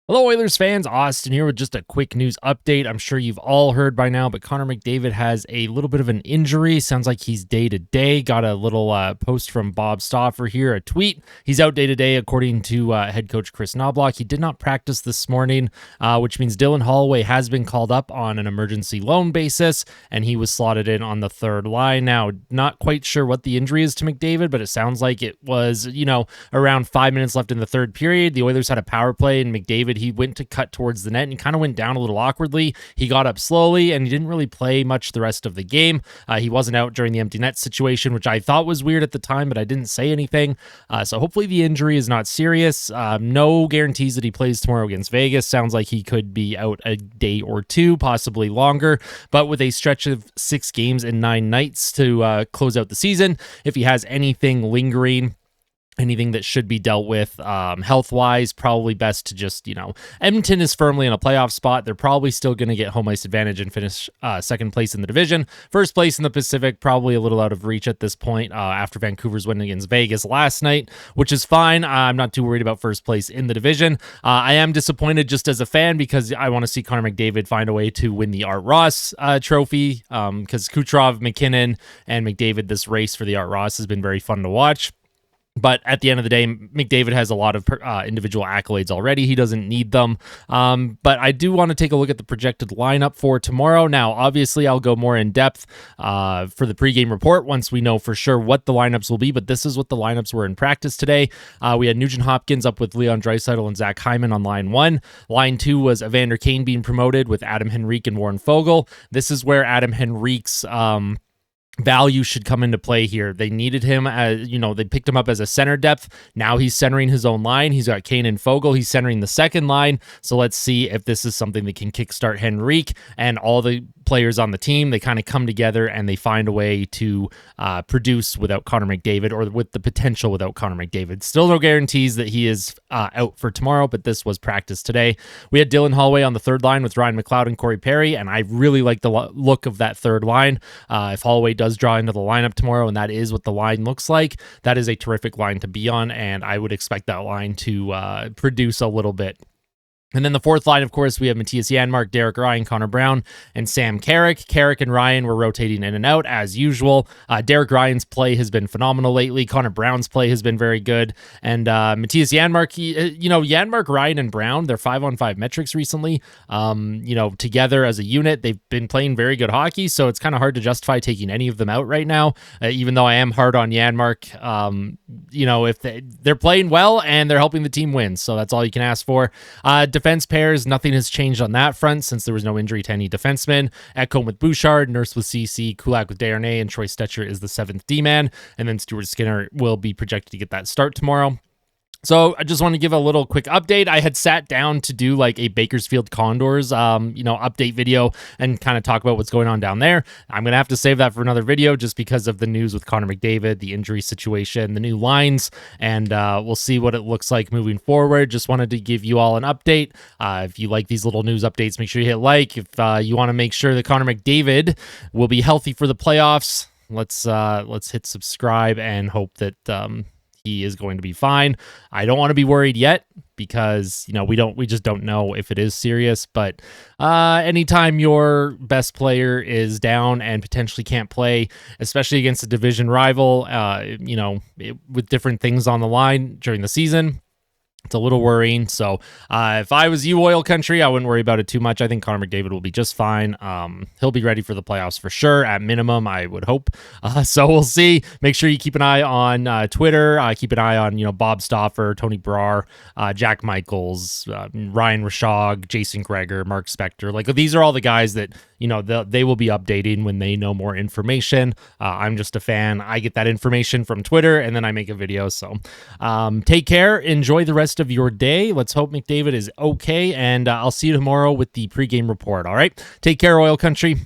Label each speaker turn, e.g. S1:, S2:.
S1: Hello, Oilers fans. Austin here with just a quick news update. I'm sure you've all heard by now, but Connor McDavid has a little bit of an injury. Sounds like he's day to day. Got a little post from Bob Stauffer here, a tweet. He's out day to day, according to head coach Kris Knoblauch. He did not practice this morning, which means Dylan Holloway has been called up on an emergency loan basis, and he was slotted in on the third line. Now, not quite sure what the injury is to McDavid, but it sounds like it was, around 5 minutes left in the third period. The Oilers had a power play, and McDavid, he went to cut towards the net and kind of went down a little awkwardly. He got up slowly and he didn't really play much the rest of the game. He wasn't out during the empty net situation, which I thought was weird at the time, but I didn't say anything. So hopefully the injury is not serious. No guarantees that he plays tomorrow against Vegas. Sounds like he could be out a day or two, possibly longer, but with a stretch of 6 games and 9 nights to close out the season, if he has anything lingering, anything that should be dealt with health-wise, probably best to just, Edmonton is firmly in a playoff spot. They're probably still going to get home ice advantage and finish second place in the division. First place in the Pacific, probably a little out of reach at this point after Vancouver's win against Vegas last night, which is fine. I'm not too worried about first place in the division. I am disappointed just as a fan because I want to see Connor McDavid find a way to win the Art Ross trophy because Kucherov, McKinnon, and McDavid, this race for the Art Ross has been very fun to watch. But at the end of the day, McDavid has a lot of individual accolades already. He doesn't need them. But I do want to take a look at the projected lineup for tomorrow. Now, obviously, I'll go more in depth for the pregame report once we know for sure what the lineups will be. But this is what the lineups were in practice today. We had Nugent Hopkins up with Leon Draisaitl and Zach Hyman on line 1. Line 2 was Evander Kane being promoted with Adam Henrique and Warren Foegele. This is where Adam Henrique's value should come into play here. They needed him as, they picked him up as a center depth. Now he's centering his own line. He's got Kane and Foegele. He's centering the second line. So let's see if this is something that can kickstart Henrique and all the players on the team. They kind of come together and they find a way to produce without Connor McDavid, or with the potential without Connor McDavid. Still no guarantees that he is out for tomorrow, but this was practice today. We had Dylan Holloway on the third line with Ryan McLeod and Corey Perry, and I really like the look of that third line. If Holloway does draw into the lineup tomorrow, and that is what the line looks like, that is a terrific line to be on, and I would expect that line to produce a little bit. And then the fourth line, of course, we have Matthias Janmark, Derek Ryan, Connor Brown, and Sam Carrick. Carrick and Ryan were rotating in and out as usual. Derek Ryan's play has been phenomenal lately. Connor Brown's play has been very good. And Matthias Janmark, Janmark, Ryan, and Brown, their 5-on-5 metrics recently, together as a unit, they've been playing very good hockey, so it's kind of hard to justify taking any of them out right now, even though I am hard on Janmark. If they're playing well and they're helping the team win, so that's all you can ask for. Defense pairs, nothing has changed on that front since there was no injury to any defensemen. Ekholm with Bouchard, Nurse with CC, Kulak with Desharnais, and Troy Stetcher is the 7th D-man. And then Stuart Skinner will be projected to get that start tomorrow. So I just want to give a little quick update. I had sat down to do like a Bakersfield Condors, update video and kind of talk about what's going on down there. I'm going to have to save that for another video just because of the news with Connor McDavid, the injury situation, the new lines, and we'll see what it looks like moving forward. Just wanted to give you all an update. If you like these little news updates, make sure you hit like. If you want to make sure that Connor McDavid will be healthy for the playoffs, let's hit subscribe and hope that he is going to be fine. I don't want to be worried yet because, we just don't know if it is serious, but anytime your best player is down and potentially can't play, especially against a division rival, with different things on the line during the season, it's a little worrying. So if I was you, Oil Country, I wouldn't worry about it too much. I think Connor McDavid will be just fine. He'll be ready for the playoffs for sure, at minimum, I would hope. So we'll see. Make sure you keep an eye on Twitter. Keep an eye on Bob Stauffer, Tony Brar, Jack Michaels, Ryan Rashog, Jason Greger, Mark Spector. Like, these are all the guys that they will be updating when they know more information. I'm just a fan. I get that information from Twitter and then I make a video. So take care. Enjoy the rest of your day. Let's hope McDavid is okay, and I'll see you tomorrow with the pregame report. All right, take care, Oil Country.